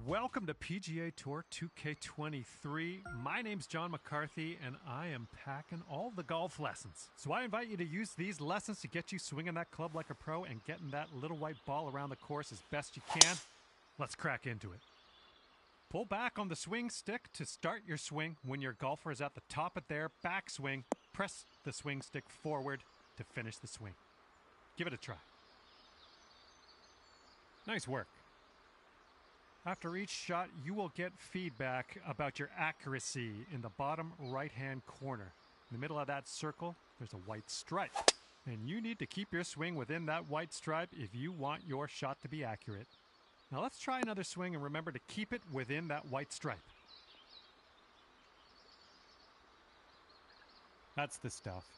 Welcome to PGA Tour 2K23. My name's John McCarthy, and I am packing all the golf lessons. So I invite you to use these lessons to get you swinging that club like a pro and getting that little white ball around the course as best you can. Let's crack into it. Pull back on the swing stick to start your swing. When your golfer is at the top of their backswing, press the swing stick forward to finish the swing. Give it a try. Nice work. After each shot, you will get feedback about your accuracy in the bottom right-hand corner. In the middle of that circle, there's a white stripe. And you need to keep your swing within that white stripe if you want your shot to be accurate. Now let's try another swing and remember to keep it within that white stripe. That's the stuff.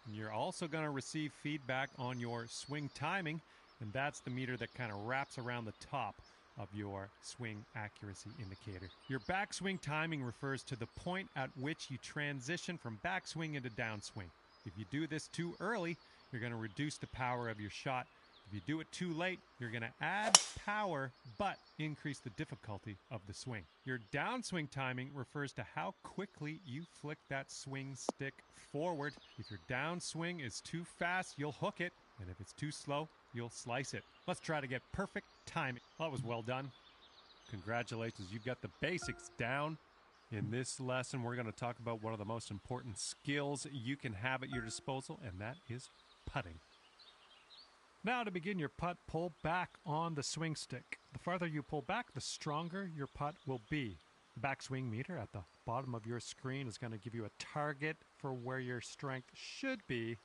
And you're also going to receive feedback on your swing timing, and that's the meter that kind of wraps around the top of your swing accuracy indicator. Your backswing timing refers to the point at which you transition from backswing into downswing. If you do this too early, you're going to reduce the power of your shot. If you do it too late, you're going to add power but increase the difficulty of the swing. Your downswing timing refers to how quickly you flick that swing stick forward. If your downswing is too fast, you'll hook it, and if it's too slow, you'll slice it. Let's try to get perfect timing. That was well done. Congratulations, you've got the basics down. In this lesson, we're going to talk about one of the most important skills you can have at your disposal, and that is putting. Now to begin your putt, pull back on the swing stick. The farther you pull back, the stronger your putt will be. The backswing meter at the bottom of your screen is going to give you a target for where your strength should be.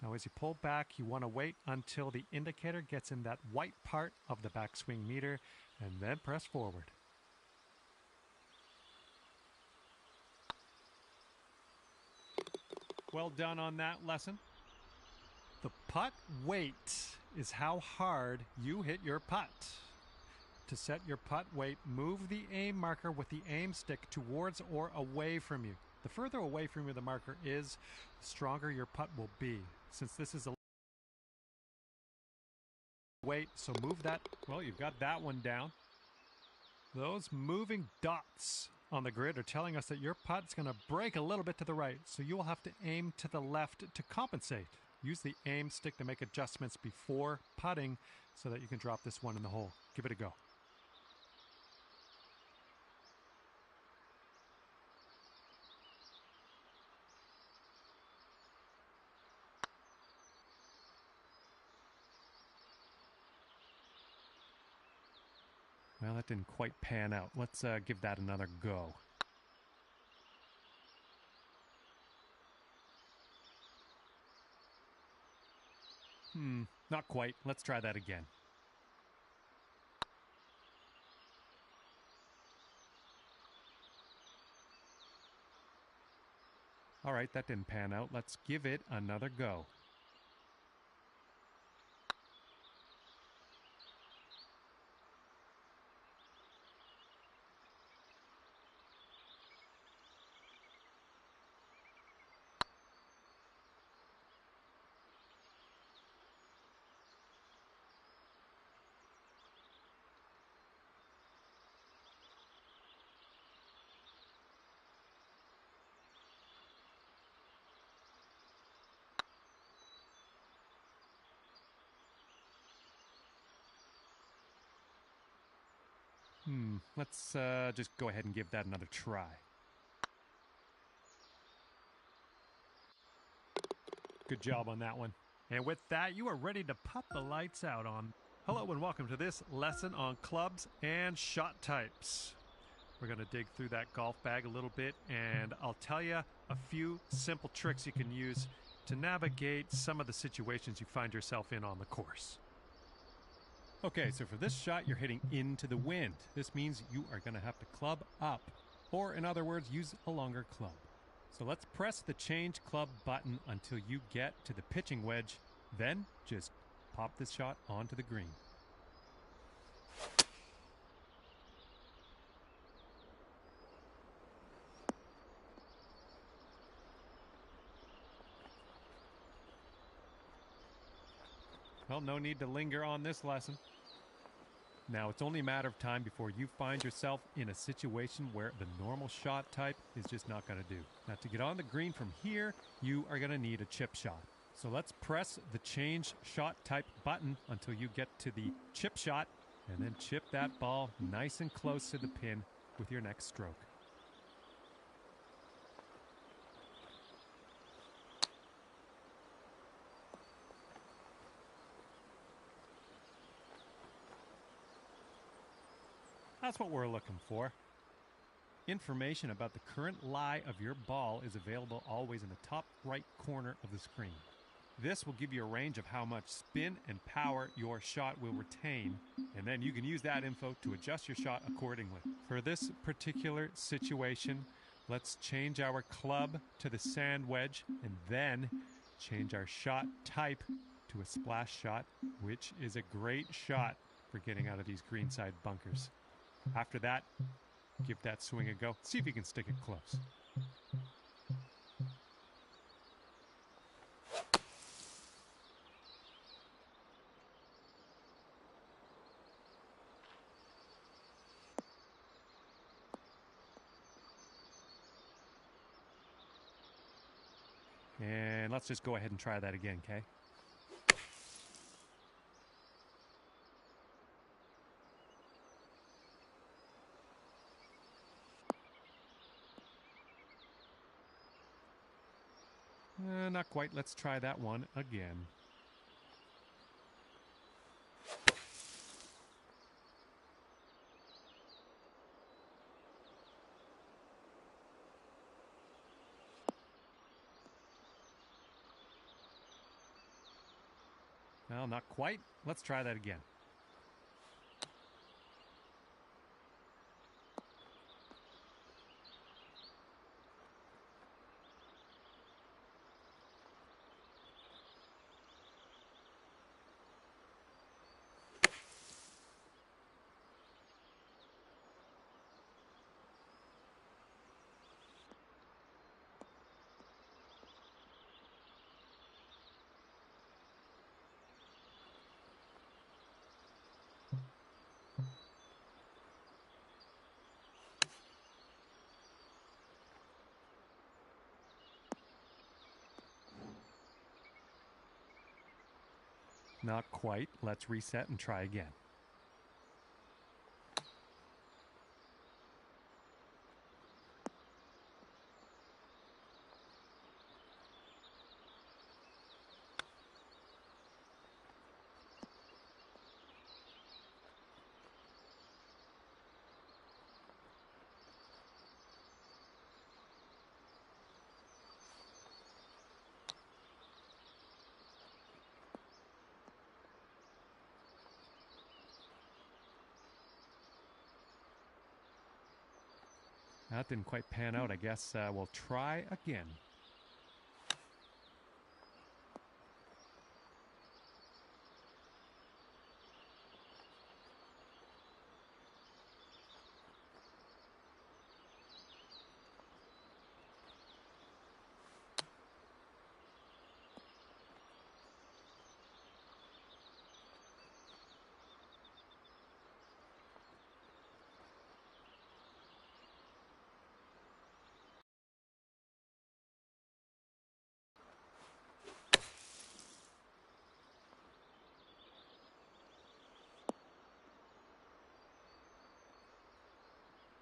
Now as you pull back, you want to wait until the indicator gets in that white part of the backswing meter and then press forward. Well done on that lesson. The putt weight is how hard you hit your putt. To set your putt weight, move the aim marker with the aim stick towards or away from you. The further away from you the marker is, the stronger your putt will be. Since this is a weight, so move that. Well, you've got that one down. Those moving dots on the grid are telling us that your putt's going to break a little bit to the right, so you will have to aim to the left to compensate. Use the aim stick to make adjustments before putting so that you can drop this one in the hole. Give it a go. Well, that didn't quite pan out. Let's give that another go. Not quite. Let's try that again. All right, that didn't pan out. Let's give it another go. Let's just go ahead and give that another try. Good job on that one. And with that, you are ready to pop the lights out on. Hello and welcome to this lesson on clubs and shot types. We're going to dig through that golf bag a little bit, and I'll tell you a few simple tricks you can use to navigate some of the situations you find yourself in on the course. Okay, so for this shot, you're hitting into the wind. This means you are going to have to club up, or in other words, use a longer club. So let's press the change club button until you get to the pitching wedge, then just pop this shot onto the green. Well, no need to linger on this lesson. Now, it's only a matter of time before you find yourself in a situation where the normal shot type is just not going to do. Now, to get on the green from here, you are going to need a chip shot. So let's press the change shot type button until you get to the chip shot, and then chip that ball nice and close to the pin with your next stroke. That's what we're looking for. Information about the current lie of your ball is available always in the top right corner of the screen. This will give you a range of how much spin and power your shot will retain, and then you can use that info to adjust your shot accordingly. For this particular situation, let's change our club to the sand wedge and then change our shot type to a splash shot, which is a great shot for getting out of these greenside bunkers. After that, give that swing a go. See if you can stick it close. And let's just go ahead and try that again, okay? Not quite. Let's try that one again. Well, not quite. Let's try that again. Not quite. Let's reset and try again. That didn't quite pan out. I guess we'll try again.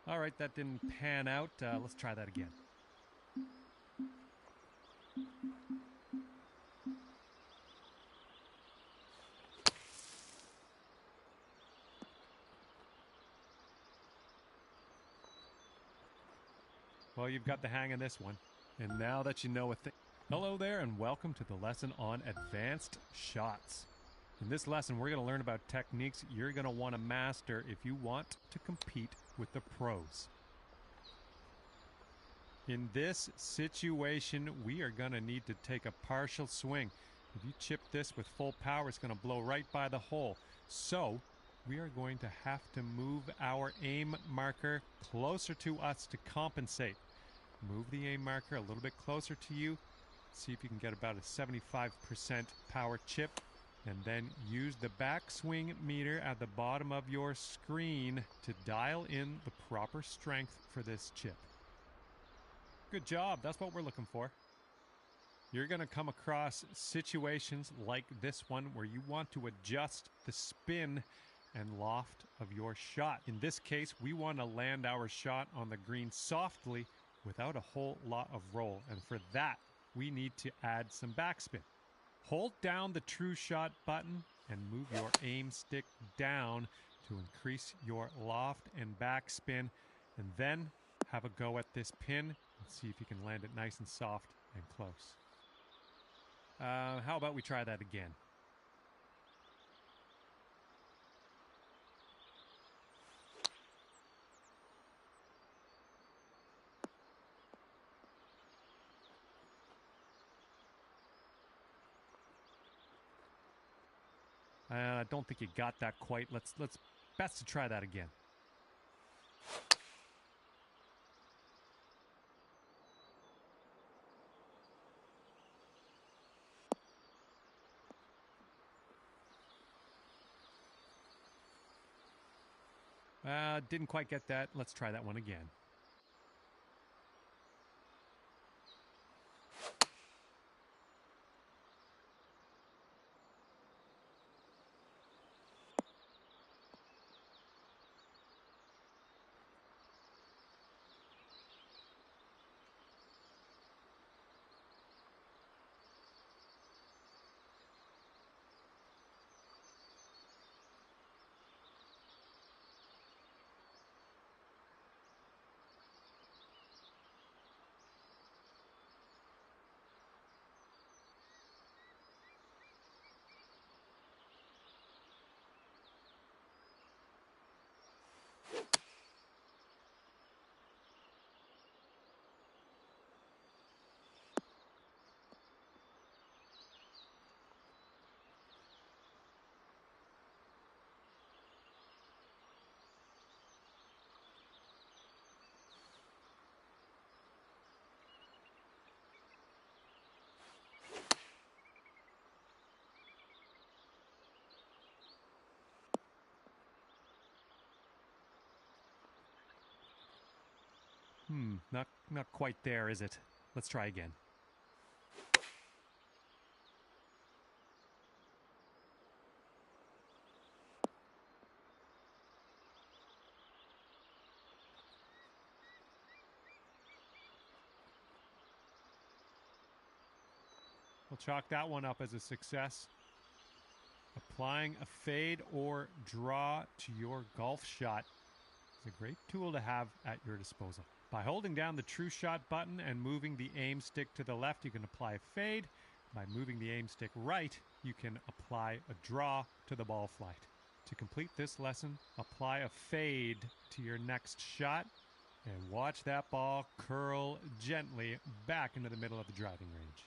All right, that didn't pan out. Let's try that again. Well, you've got the hang of this one. And now that you know a thing... Hello there, and welcome to the lesson on advanced shots. In this lesson, we're going to learn about techniques you're going to want to master if you want to compete with the pros. In this situation, we are going to need to take a partial swing. If you chip this with full power, it's going to blow right by the hole. So, we are going to have to move our aim marker closer to us to compensate. Move the aim marker a little bit closer to you. See if you can get about a 75% power chip. And then use the backswing meter at the bottom of your screen to dial in the proper strength for this chip. Good job. That's what we're looking for. You're going to come across situations like this one where you want to adjust the spin and loft of your shot. In this case, we want to land our shot on the green softly without a whole lot of roll. And for that, we need to add some backspin. Hold down the True Shot button and move your aim stick down to increase your loft and backspin. And then have a go at this pin and see if you can land it nice and soft and close. How about we try that again? I don't think you got that quite. Let's best to try that again. Didn't quite get that. Let's try that one again. Not quite there, is it? Let's try again. We'll chalk that one up as a success. Applying a fade or draw to your golf shot is a great tool to have at your disposal. By holding down the True Shot button and moving the aim stick to the left, you can apply a fade. By moving the aim stick right, you can apply a draw to the ball flight. To complete this lesson, apply a fade to your next shot and watch that ball curl gently back into the middle of the driving range.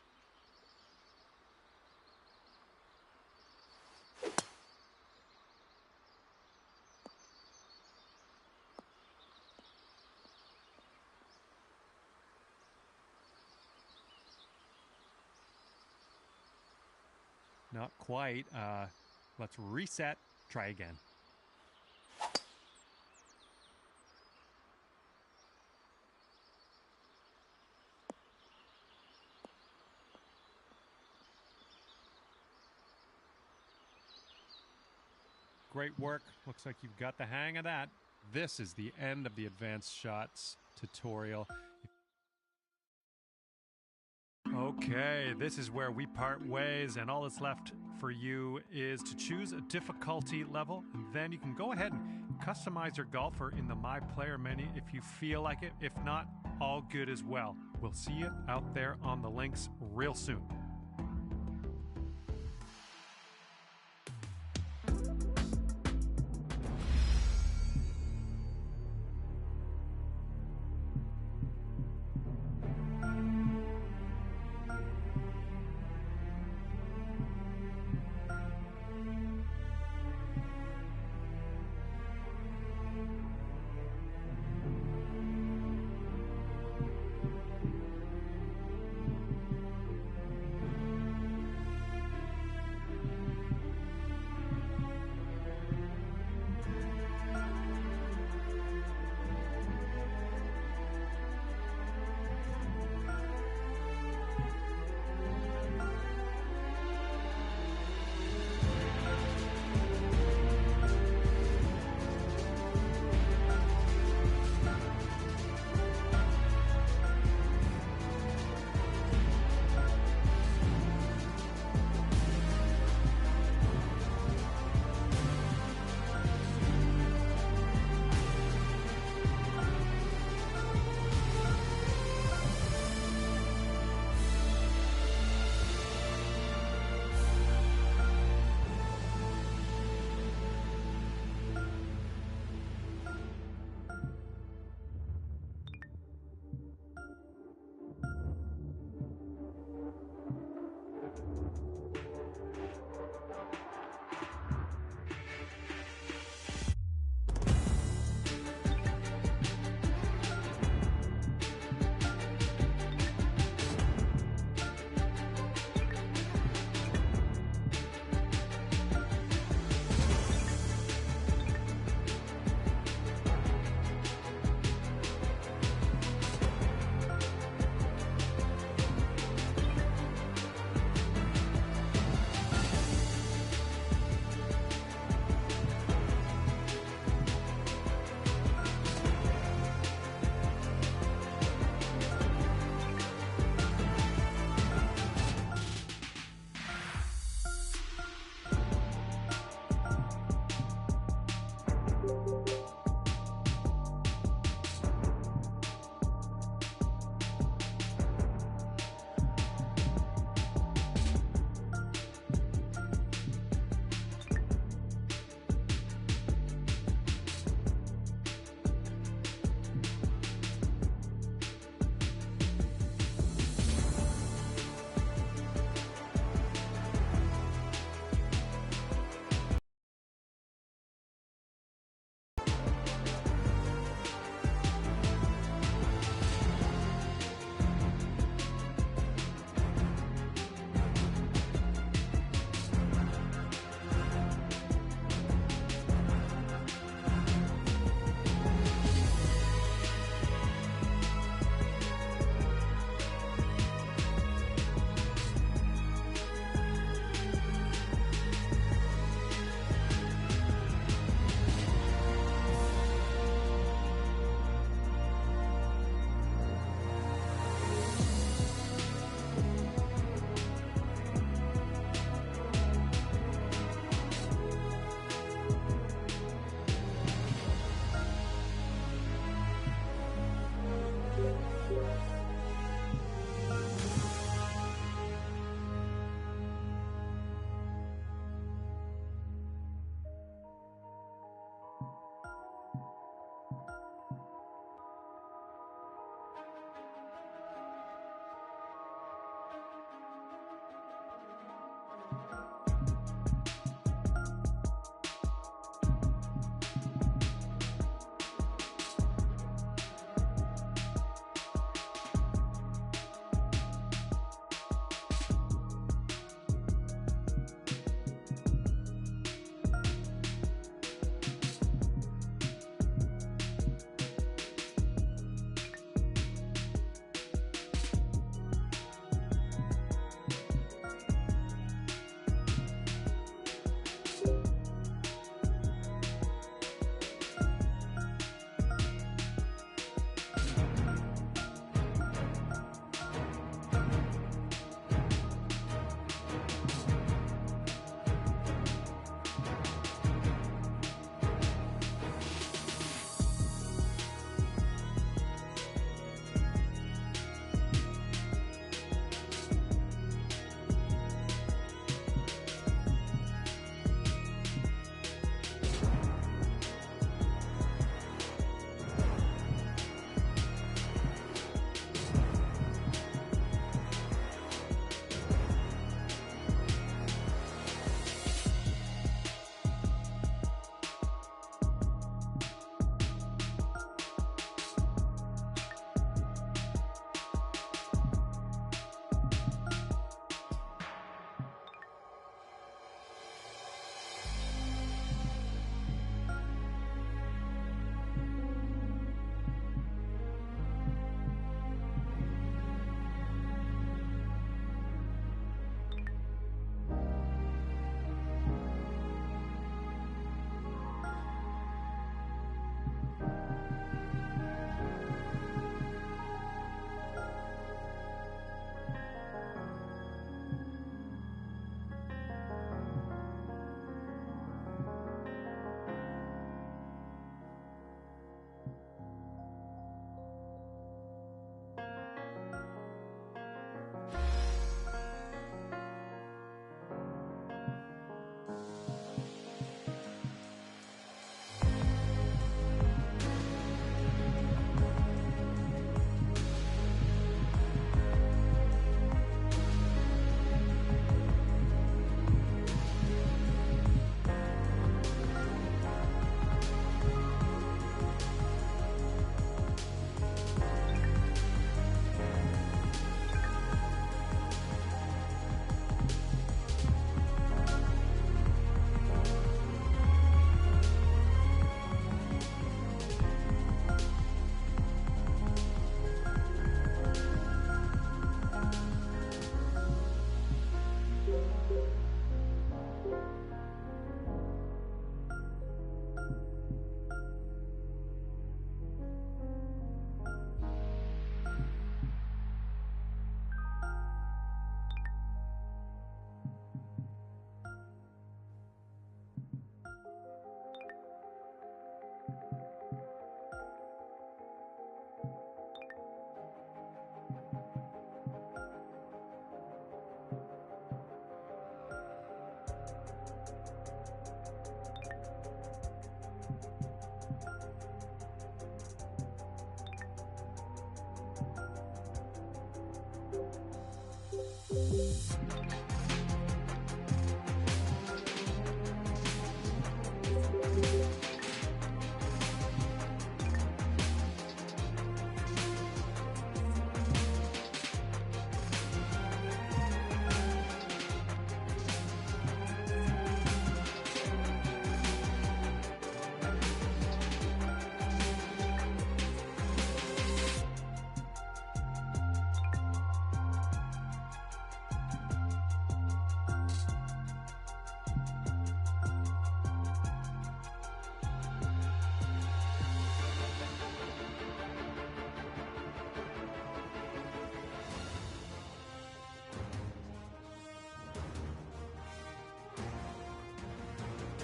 Not quite. Let's reset. Try again. Great work. Looks like you've got the hang of that. This is the end of the advanced shots tutorial. Okay, this is where we part ways, and all that's left for you is to choose a difficulty level, and then you can go ahead and customize your golfer in the My Player menu if you feel like it. If not, all good as well. We'll see you out there on the links real soon.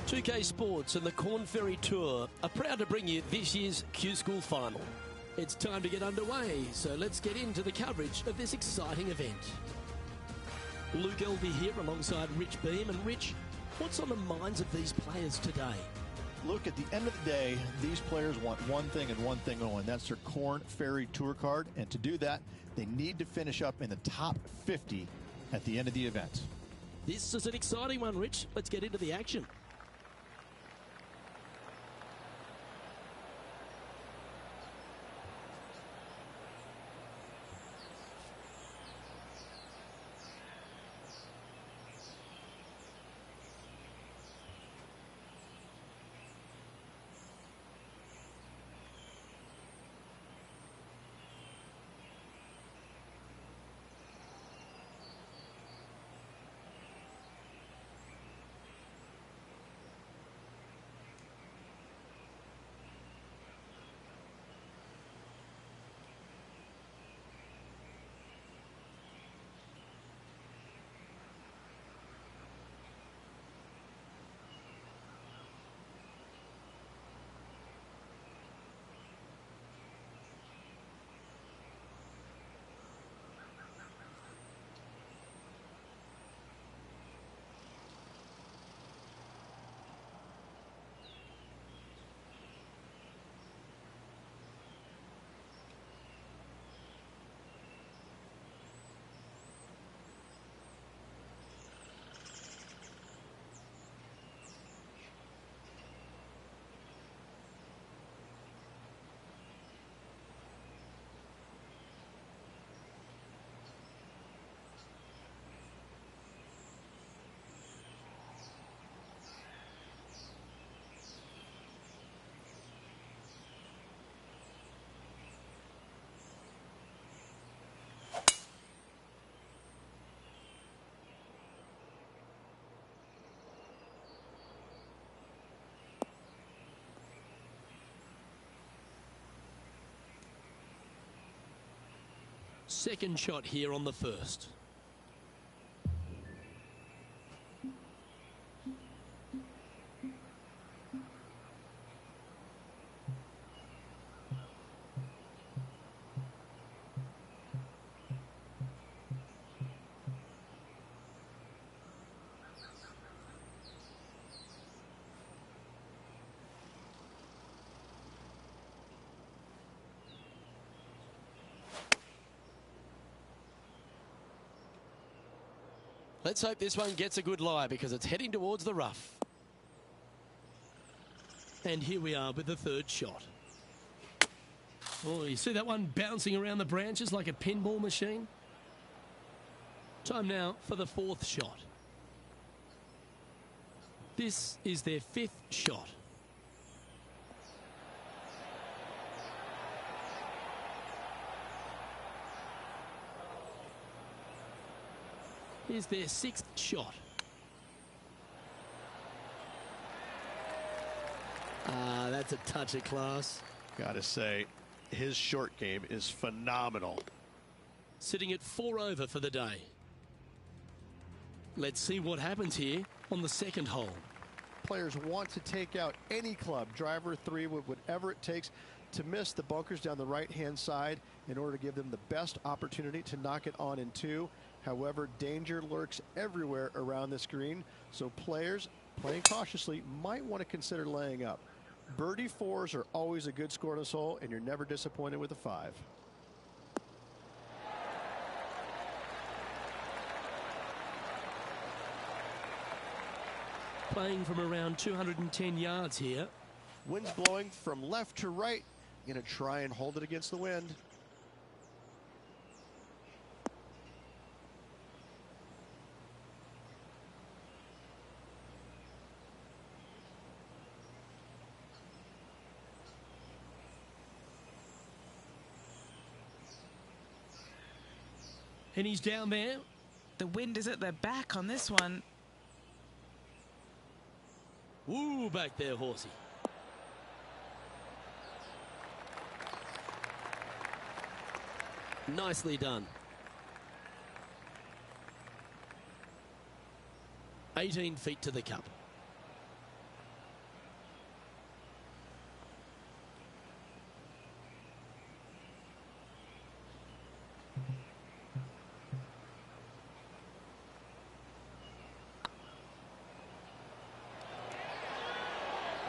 2K Sports and the Corn Ferry Tour are proud to bring you this year's Q School Final. It's time to get underway, so let's get into the coverage of this exciting event. Luke Elvey here alongside Rich Beam. And Rich, what's on the minds of these players today? Look, at the end of the day, these players want one thing and one thing only. That's their Corn Ferry Tour card. And to do that, they need to finish up in the top 50 at the end of the event. This is an exciting one, Rich. Let's get into the action. Second shot here on the first. Let's hope this one gets a good lie because it's heading towards the rough. And here we are with the third shot. Oh, you see that one bouncing around the branches like a pinball machine? Time now for the fourth shot. This is their fifth shot. Here's their sixth shot. That's a touch of class. Gotta say, his short game is phenomenal. Sitting at 4 over for the day. Let's see what happens here on the second hole. Players want to take out any club, driver, 3, whatever it takes to miss the bunkers down the right-hand side in order to give them the best opportunity to knock it on in 2. However, danger lurks everywhere around this green, so players playing cautiously might want to consider laying up. Birdie 4s are always a good score in this hole, and you're never disappointed with a 5. Playing from around 210 yards here. Wind's blowing from left to right. Going to try and hold it against the wind. And he's down there. The wind is at their back on this one. Woo, back there, Horsey. Nicely done. 18 feet to the cup.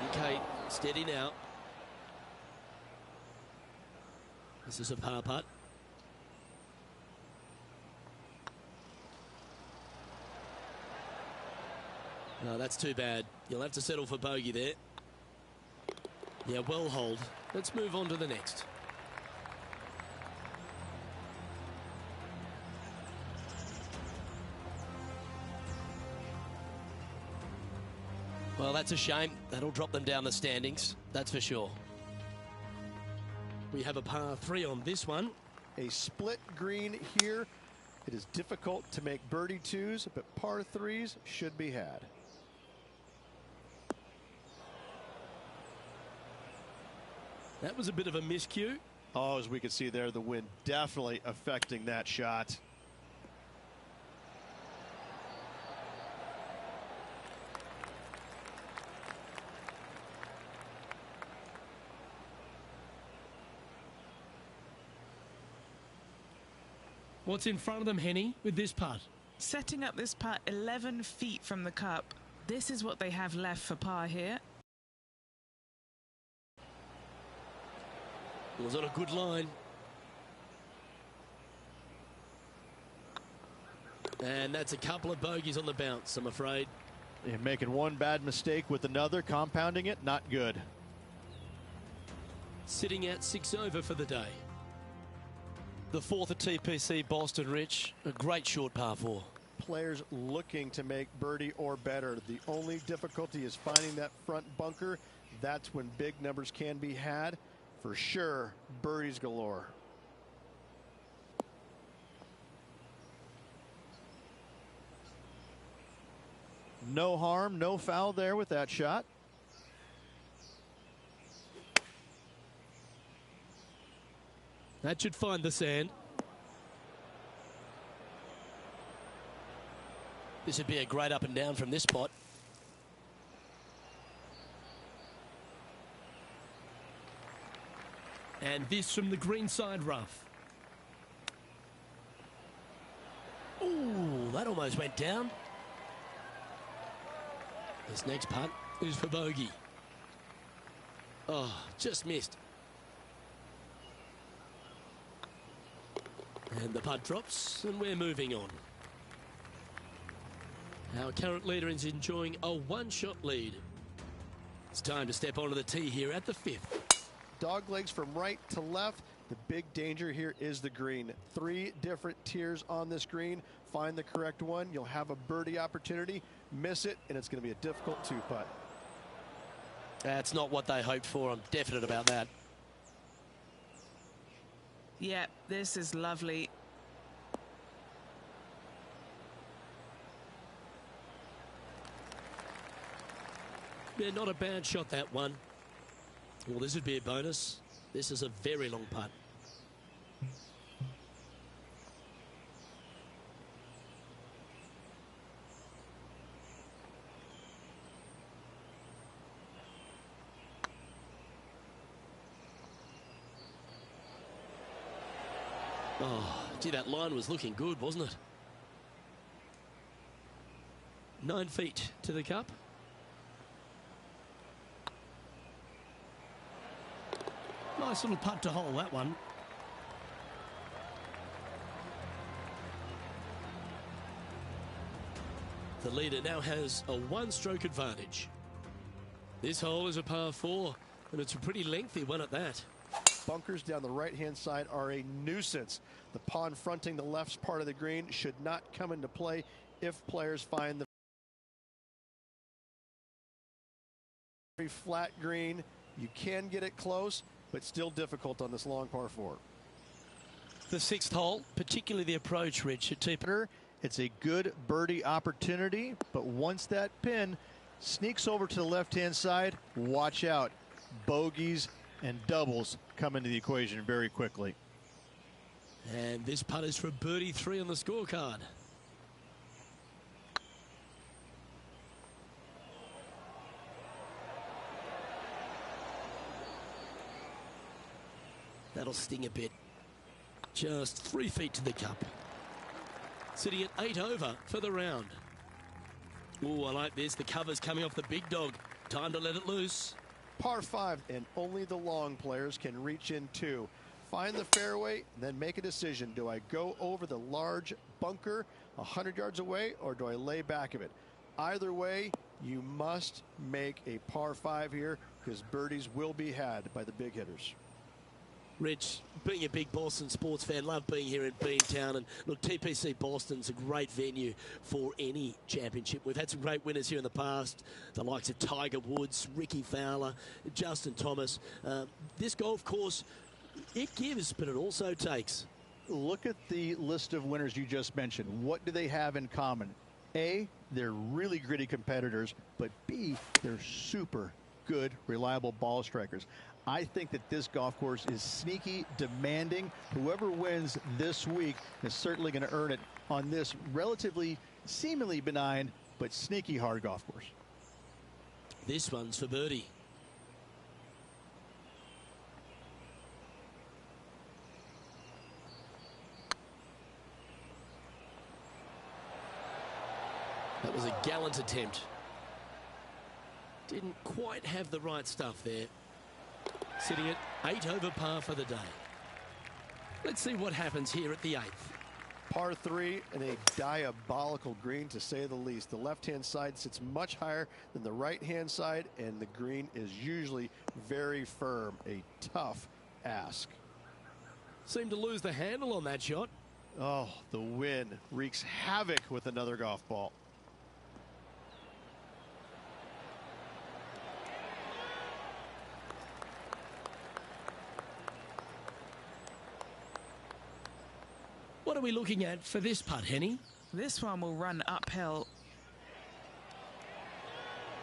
Okay, steady now. This is a par putt. No, that's too bad. You'll have to settle for bogey there. Yeah, well hold. Let's move on to the next. Well, that's a shame. That'll drop them down the standings, that's for sure. We have a par 3 on this one. A split green here. It is difficult to make birdie twos, but par threes should be had. That was a bit of a miscue. Oh, as we can see there, the wind definitely affecting that shot. What's in front of them, Henny, with this putt? Setting up this putt 11 feet from the cup. This is what they have left for par here. It was on a good line. And that's a couple of bogeys on the bounce, I'm afraid. You're making one bad mistake with another, compounding it, not good. Sitting at 6 over for the day. The fourth at TPC Boston, Rich. A great short par 4. Players looking to make birdie or better. The only difficulty is finding that front bunker. That's when big numbers can be had. For sure, birdies galore. No harm, no foul there with that shot. That should find the sand. This would be a great up and down from this spot. And this from the greenside rough. Ooh, that almost went down. This next putt is for bogey. Oh, just missed. And the putt drops, and we're moving on. Our current leader is enjoying a one-shot lead. It's time to step onto the tee here at the 5th. Dog legs from right to left. The big danger here is the green. 3 different tiers on this green. Find the correct one. You'll have a birdie opportunity. Miss it, and it's going to be a difficult 2-putt. That's not what they hoped for. I'm definite about that. Yeah, this is lovely. Yeah, not a bad shot, that one. Well, this would be a bonus. This is a very long putt. Oh, gee, that line was looking good, wasn't it? 9 feet to the cup. Nice little putt to hole, that one. The leader now has a 1-stroke advantage. This hole is a par 4, and it's a pretty lengthy one at that. Bunkers down the right-hand side are a nuisance. The pond fronting the left part of the green should not come into play if players find the very flat green. You can get it close, but still difficult on this long par 4. The 6th hole, particularly the approach, Rich, at TPC. It's a good birdie opportunity, but once that pin sneaks over to the left-hand side, watch out. Bogeys and doubles come into the equation very quickly. And this putt is for birdie 3 on the scorecard. That'll sting a bit. Just 3 feet to the cup. Sitting at 8 over for the round. Oh, I like this. The cover's coming off the big dog. Time to let it loose. Par 5, and only the long players can reach in two. Find the fairway, and then make a decision. Do I go over the large bunker 100 yards away, or do I lay back of it? Either way, you must make a par 5 here, because birdies will be had by the big hitters. Rich, being a big Boston sports fan, love being here in Beantown. And look, TPC Boston's a great venue for any championship. We've had some great winners here in the past, the likes of Tiger Woods, Ricky Fowler, Justin Thomas. This golf course, it gives, but it also takes. Look at the list of winners you just mentioned. What do they have in common? A, they're really gritty competitors, but B, they're super good, reliable ball strikers. I think that this golf course is sneaky, demanding. Whoever wins this week is certainly going to earn it on this relatively, seemingly benign, but sneaky hard golf course. This one's for birdie. That was a gallant attempt. Didn't quite have the right stuff there. Sitting at 8 over par for the day. Let's see what happens here at the 8th. Par 3 and a diabolical green, to say the least. The left-hand side sits much higher than the right-hand side, and the green is usually very firm. A tough ask. Seemed to lose the handle on that shot. Oh, the wind wreaks havoc with another golf ball. What are we looking at for this putt, Henny? This one will run uphill.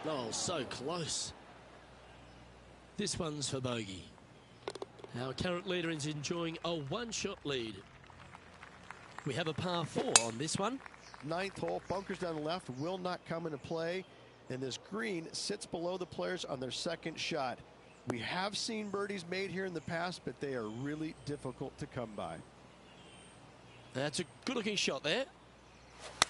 Oh, so close. This one's for bogey. Our current leader is enjoying a one-shot lead. We have a par 4 on this one. 9th hole, bunkers down the left will not come into play, and this green sits below the players on their second shot. We have seen birdies made here in the past, but they are really difficult to come by. That's a good-looking shot there.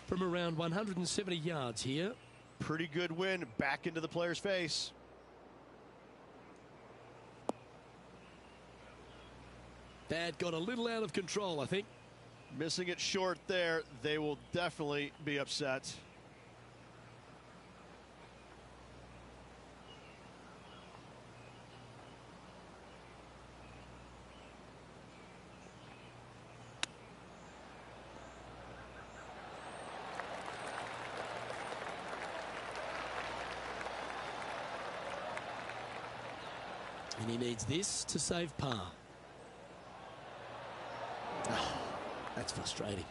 From around 170 yards here. Pretty good wind back into the player's face. That got a little out of control, I think. Missing it short there. They will definitely be upset. And he needs this to save par. Oh, that's frustrating.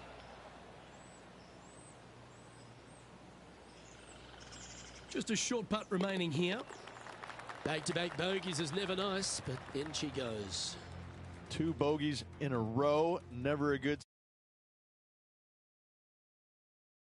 Just a short putt remaining here. Back-to-back bogeys is never nice, but in she goes. 2 bogeys in a row, never a good